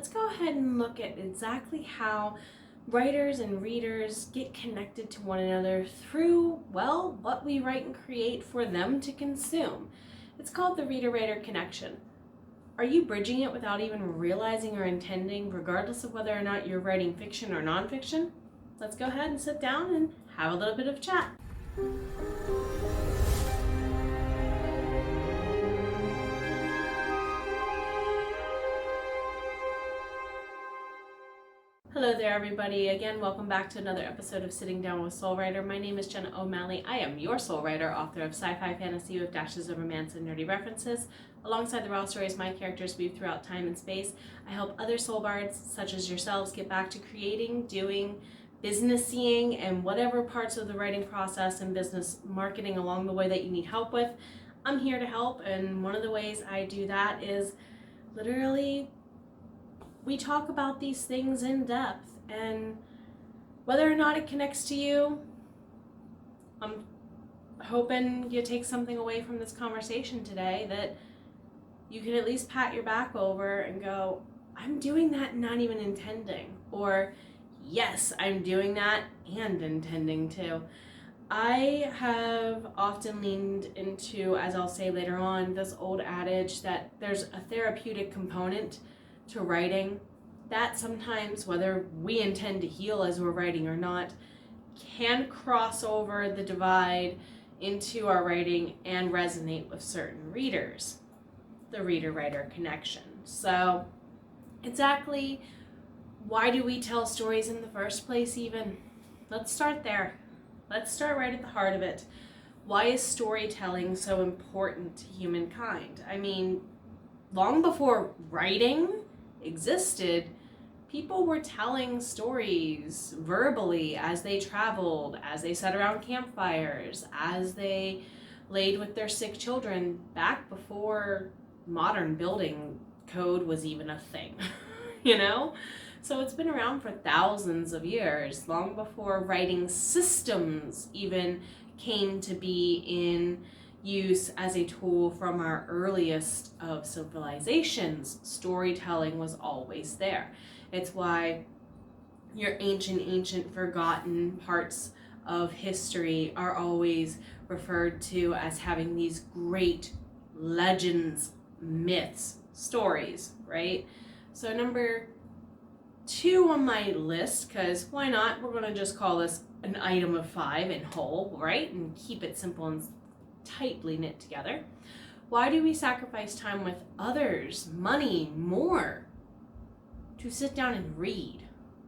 let's go ahead and look at exactly how writers and readers get connected to one another through, well, what we write and create for them to consume. It's called the reader-writer connection. Are you bridging it without even realizing or intending, regardless of whether or not you're writing fiction or nonfiction? Let's go ahead and sit down and have a little bit of chat. Hello there, everybody. Again, welcome back to another episode of Sitting Down with Soul Writer. My name is Jenna O'Malley. I am your soul writer, author of sci-fi fantasy with dashes of romance and nerdy references. Alongside the raw stories my characters weave throughout time and space, I help other soul bards, such as yourselves, get back to creating, doing, businessing, and whatever parts of the writing process and business marketing along the way that you need help with. I'm here to help, and one of the ways I do that is literally we talk about these things in depth, and whether or not it connects to you, I'm hoping you take something away from this conversation today that you can at least pat your back over and go, I'm doing that not even intending, or yes, I'm doing that and intending to. I have often leaned into, as I'll say later on, this old adage that there's a therapeutic component to writing that sometimes, whether we intend to heal as we're writing or not, can cross over the divide into our writing and resonate with certain readers. The reader-writer connection. So exactly why do we tell stories in the first place even? Let's start there. Let's start right at the heart of it. Why is storytelling so important to humankind? I mean, long before writing existed, people were telling stories verbally as they traveled, as they sat around campfires, as they laid with their sick children, back before modern building code was even a thing, you know? So it's been around for thousands of years, long before writing systems even came to be in use as a tool from our earliest of civilizations. Storytelling was always there. It's why your ancient forgotten parts of history are always referred to as having these great legends, myths, stories, right? So number 2 on my list, because why not? We're going to just call this an item of 5 in whole, right? And keep it simple and tightly knit together. Why do we sacrifice time with others, money, more to sit down and read?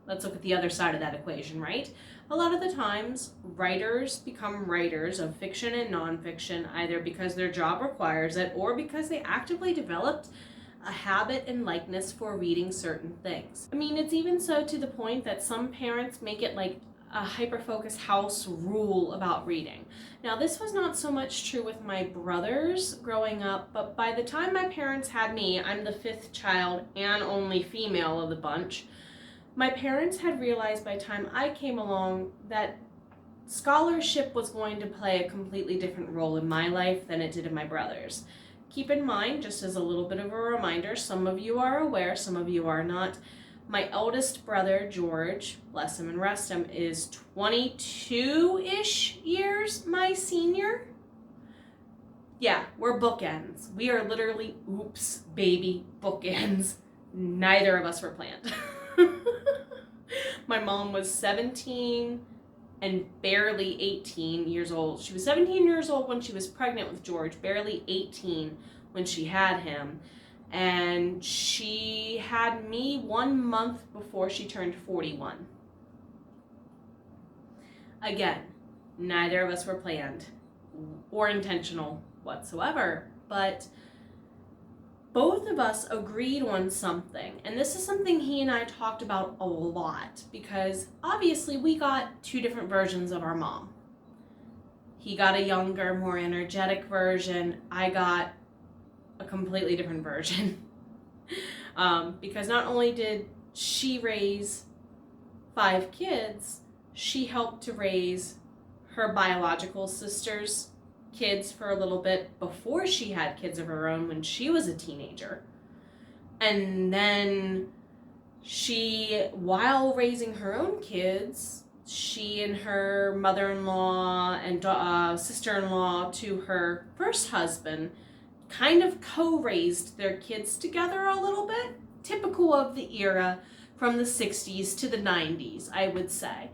Let's look at the other side of that equation, right? A lot of the times, writers become writers of fiction and nonfiction either because their job requires it or because they actively developed a habit and likeness for reading certain things. I mean, it's even so to the point that some parents make it like a hyper-focused house rule about reading. Now, this was not so much true with my brothers growing up, but by the time my parents had me, I'm the 5th child and only female of the bunch, my parents had realized by the time I came along that scholarship was going to play a completely different role in my life than it did in my brother's. Keep in mind, just as a little bit of a reminder, some of you are aware, some of you are not, my eldest brother, George, bless him and rest him, is 22-ish years my senior. Yeah, we're bookends. We are literally, oops, baby bookends. Neither of us were planned. My mom was 17 and barely 18 years old. She was 17 years old when she was pregnant with George, barely 18 when she had him. And she had me 1 month before she turned 41. Again, neither of us were planned or intentional whatsoever, but both of us agreed on something. And this is something he and I talked about a lot because obviously we got 2 different versions of our mom. He got a younger, more energetic version. I got a completely different version. Because not only did she raise 5 kids, she helped to raise her biological sister's kids for a little bit before she had kids of her own when she was a teenager. And then while raising her own kids, she and her mother-in-law and sister-in-law to her first husband kind of co-raised their kids together a little bit, typical of the era from the 60s to the 90s, I would say.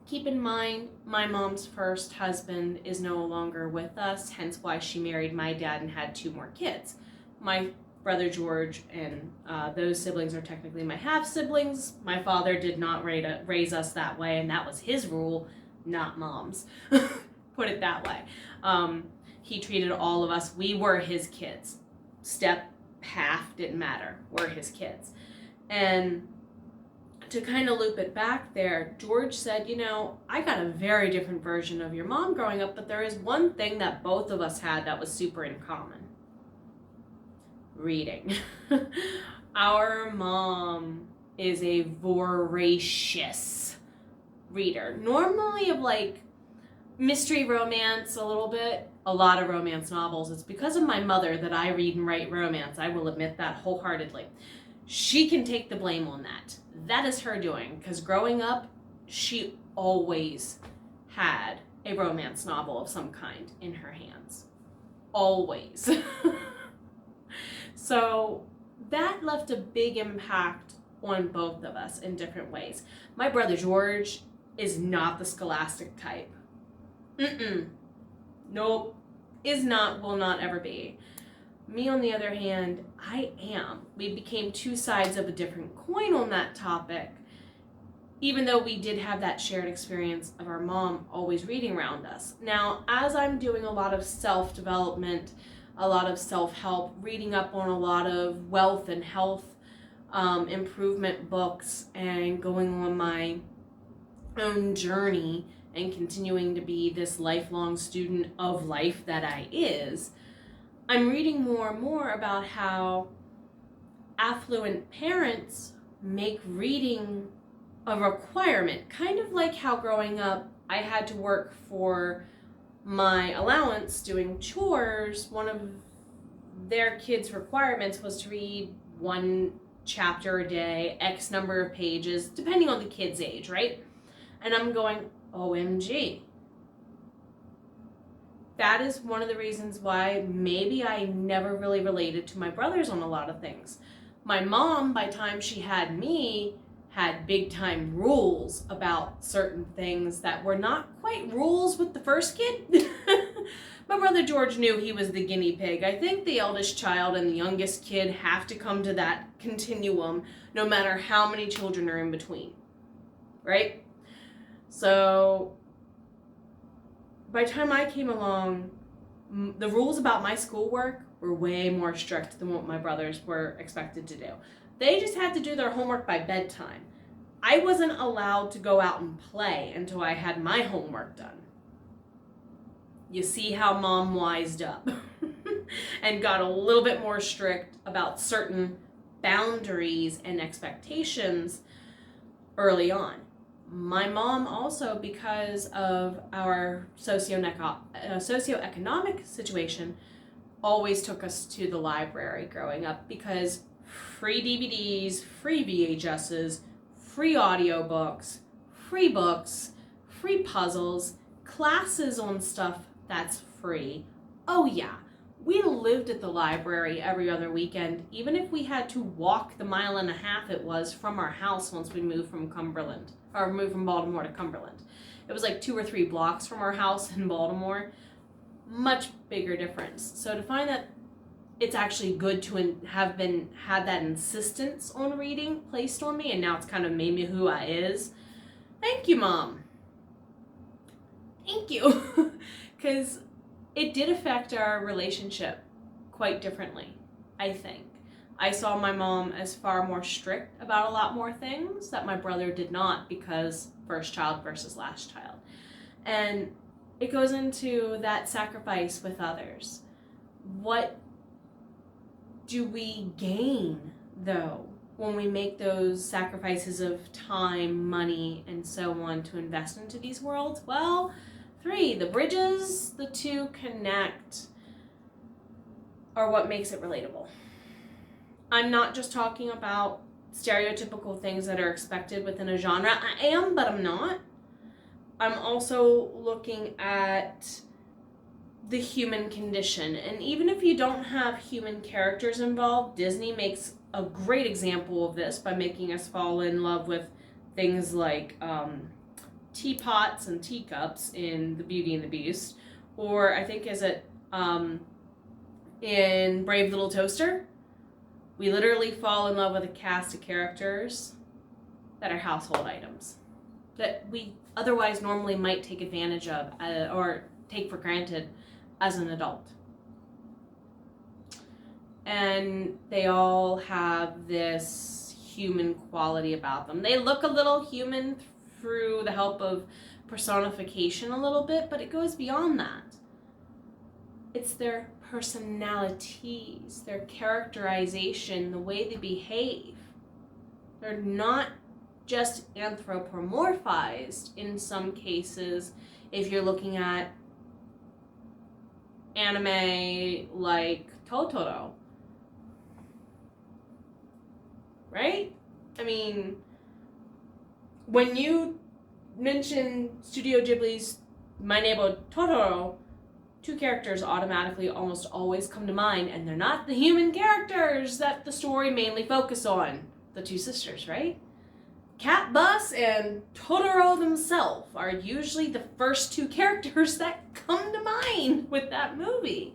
Keep in mind, my mom's first husband is no longer with us, hence why she married my dad and had 2 more kids. My brother George and those siblings are technically my half-siblings. My father did not raise us that way, and that was his rule, not mom's. Put it that way. He treated all of us, we were his kids. Step, half, didn't matter. We're his kids. And to kind of loop it back there, George said, I got a very different version of your mom growing up, but there is one thing that both of us had that was super in common. Reading. Our mom is a voracious reader. Normally of like mystery romance a little bit, a lot of romance novels. It's because of my mother that I read and write romance. I will admit that wholeheartedly. She can take the blame on that. That is her doing, because growing up, she always had a romance novel of some kind in her hands. Always. So that left a big impact on both of us in different ways. My brother George is not the scholastic type. Nope. Is not, will not ever be. Me, on the other hand, I am. We became 2 sides of a different coin on that topic, even though we did have that shared experience of our mom always reading around us. Now, as I'm doing a lot of self-development, a lot of self-help, reading up on a lot of wealth and health improvement books, and going on my own journey and continuing to be this lifelong student of life that I is, I'm reading more and more about how affluent parents make reading a requirement, kind of like how growing up I had to work for my allowance doing chores. One of their kids' requirements was to read 1 chapter a day, X number of pages, depending on the kid's age, right? And I'm going, OMG. That is one of the reasons why maybe I never really related to my brothers on a lot of things. My mom, by the time she had me, had big time rules about certain things that were not quite rules with the first kid. My brother George knew he was the guinea pig. I think the eldest child and the youngest kid have to come to that continuum no matter how many children are in between, right? So by the time I came along, the rules about my schoolwork were way more strict than what my brothers were expected to do. They just had to do their homework by bedtime. I wasn't allowed to go out and play until I had my homework done. You see how mom wised up and got a little bit more strict about certain boundaries and expectations early on. My mom also, because of our socioeconomic situation, always took us to the library growing up, because free DVDs, free VHSs, free audiobooks, free books, free puzzles, classes on stuff that's free. Oh yeah, we lived at the library every other weekend, even if we had to walk the 1.5 miles it was from our house once we moved from Cumberland, or moved from Baltimore to Cumberland. It was like 2 or 3 blocks from our house in Baltimore. Much bigger difference. So to find that it's actually good to had that insistence on reading placed on me, and now it's kind of made me who I is. Thank you, Mom. Thank you. Because it did affect our relationship quite differently, I think. I saw my mom as far more strict about a lot more things that my brother did not, because first child versus last child. And it goes into that sacrifice with others. What do we gain, though, when we make those sacrifices of time, money, and so on to invest into these worlds? Well, 3, the bridges the 2 connect are what makes it relatable. I'm not just talking about stereotypical things that are expected within a genre. I am, but I'm not. I'm also looking at the human condition. And even if you don't have human characters involved, Disney makes a great example of this by making us fall in love with things like teapots and teacups in The Beauty and the Beast. Or I think in Brave Little Toaster, we literally fall in love with a cast of characters that are household items that we otherwise normally might take advantage of or take for granted as an adult. And they all have this human quality about them. They look a little human through the help of personification a little bit, but it goes beyond that. It's their personalities, their characterization, the way they behave. They're not just anthropomorphized in some cases if you're looking at anime like Totoro. Right? I mean, when you mention Studio Ghibli's My Neighbor Totoro, two characters automatically almost always come to mind, and they're not the human characters that the story mainly focuses on. The two sisters, right? Cat Bus and Totoro themselves are usually the first two characters that come to mind with that movie.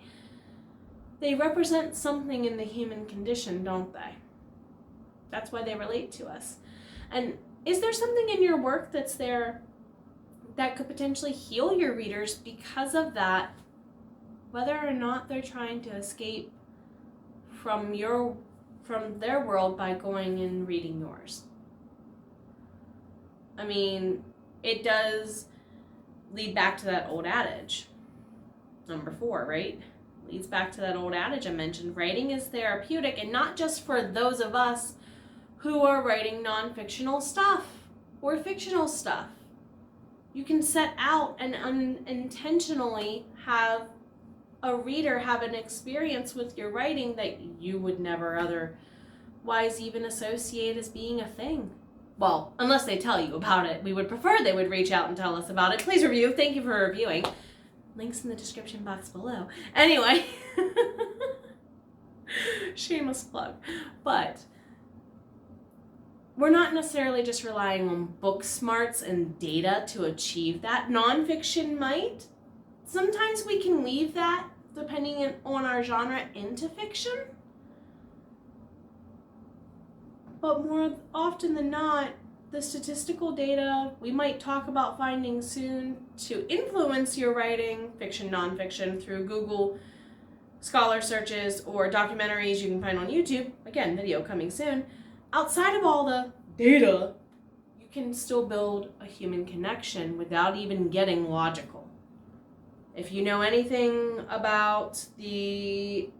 They represent something in the human condition, don't they? That's why they relate to us. And is there something in your work that's there that could potentially heal your readers because of that, whether or not they're trying to escape from their world by going and reading yours? I mean, it does lead back to that old adage. Number 4, right? Leads back to that old adage I mentioned. Writing is therapeutic, and not just for those of us who are writing non-fictional stuff or fictional stuff. You can set out and unintentionally have a reader have an experience with your writing that you would never otherwise even associate as being a thing. Well, unless they tell you about it. We would prefer they would reach out and tell us about it. Please review. Thank you for reviewing. Links in the description box below. Anyway. Shameless plug. But we're not necessarily just relying on book smarts and data to achieve that. Nonfiction might. Sometimes we can weave that, depending on our genre, into fiction. But more often than not, the statistical data we might talk about finding soon to influence your writing, fiction, nonfiction, through Google Scholar searches or documentaries you can find on YouTube. Again, video coming soon. Outside of all the data, you can still build a human connection without even getting logical. If you know anything about I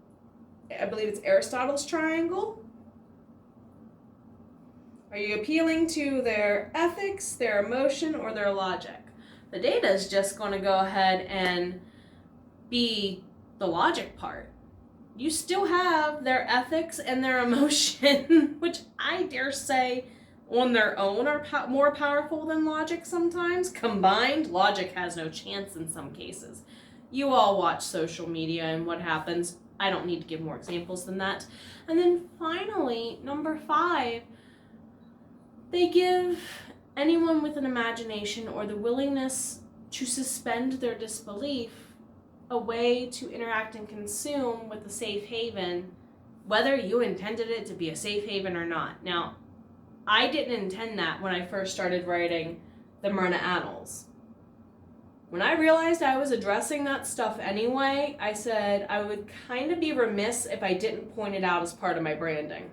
believe it's Aristotle's triangle, are you appealing to their ethics, their emotion, or their logic? The data is just going to go ahead and be the logic part. You still have their ethics and their emotion, which I dare say on their own are more powerful than logic sometimes. Combined, logic has no chance in some cases. You all watch social media and what happens. I don't need to give more examples than that. And then finally, number 5, they give anyone with an imagination or the willingness to suspend their disbelief a way to interact and consume with a safe haven, whether you intended it to be a safe haven or not. Now, I didn't intend that when I first started writing the Myrna Annals. When I realized I was addressing that stuff anyway, I said I would kind of be remiss if I didn't point it out as part of my branding.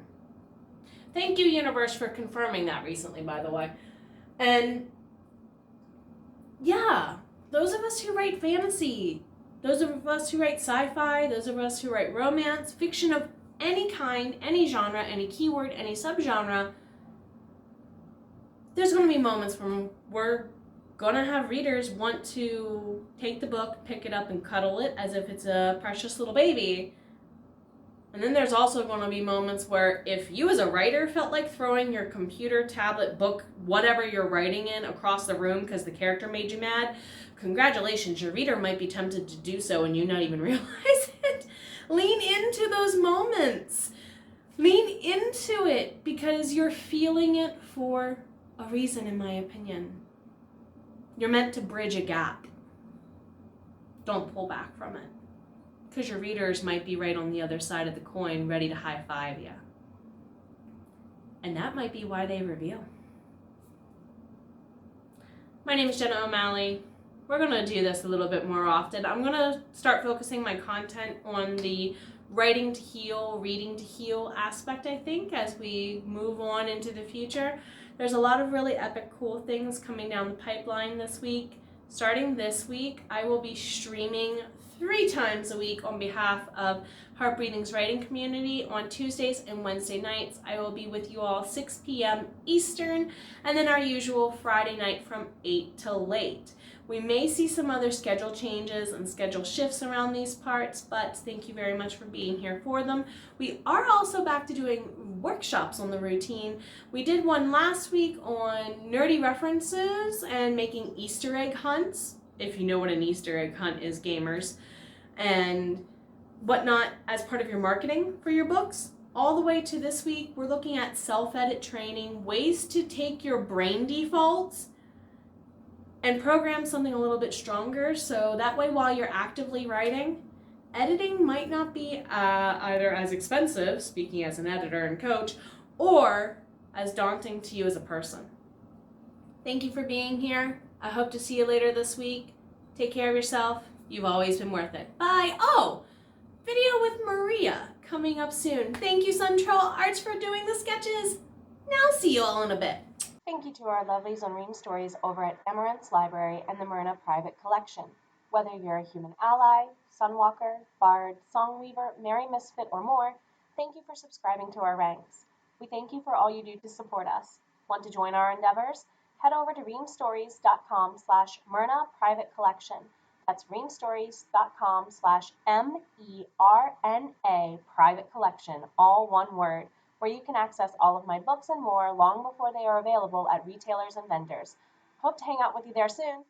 Thank you, universe, for confirming that recently, by the way. And yeah, those of us who write fantasy, those of us who write sci-fi, those of us who write romance, fiction of any kind, any genre, any keyword, any subgenre, there's going to be moments when we're going to have readers want to take the book, pick it up, and cuddle it as if it's a precious little baby. And then there's also going to be moments where if you as a writer felt like throwing your computer, tablet, book, whatever you're writing in across the room because the character made you mad, congratulations, your reader might be tempted to do so and you not even realize it. Lean into those moments. Lean into it because you're feeling it for a reason, in my opinion. You're meant to bridge a gap. Don't pull back from it. Because your readers might be right on the other side of the coin, ready to high-five you. And that might be why they reveal. My name is Jenna O'Malley. We're going to do this a little bit more often. I'm going to start focusing my content on the writing to heal, reading to heal aspect, I think, as we move on into the future. There's a lot of really epic, cool things coming down the pipeline this week. Starting this week, I will be streaming 3 times a week on behalf of Heart Breathing's writing community. On Tuesdays and Wednesday nights, I will be with you all 6 p.m. Eastern, and then our usual Friday night from 8 till late. We may see some other schedule changes and schedule shifts around these parts, but thank you very much for being here for them. We are also back to doing workshops on the routine. We did one last week on nerdy references and making Easter egg hunts, if you know what an Easter egg hunt is, gamers, and whatnot as part of your marketing for your books. All the way to this week, we're looking at self-edit training, ways to take your brain defaults and program something a little bit stronger, so that way while you're actively writing, editing might not be either as expensive, speaking as an editor and coach, or as daunting to you as a person. Thank you for being here. I hope to see you later this week. Take care of yourself. You've always been worth it. Bye. Oh, video with Maria coming up soon. Thank you, Suntroll Arts, for doing the sketches. Now see you all in a bit. Thank you to our lovelies on Ream Stories over at Emerald's Library and the Myrna Private Collection. Whether you're a human ally, sunwalker, bard, songweaver, merry misfit, or more, thank you for subscribing to our ranks. We thank you for all you do to support us. Want to join our endeavors? Head over to reamstories.com/Myrna Private Collection. That's reamstories.com/MERNA Private Collection, all one word, where you can access all of my books and more long before they are available at retailers and vendors. Hope to hang out with you there soon.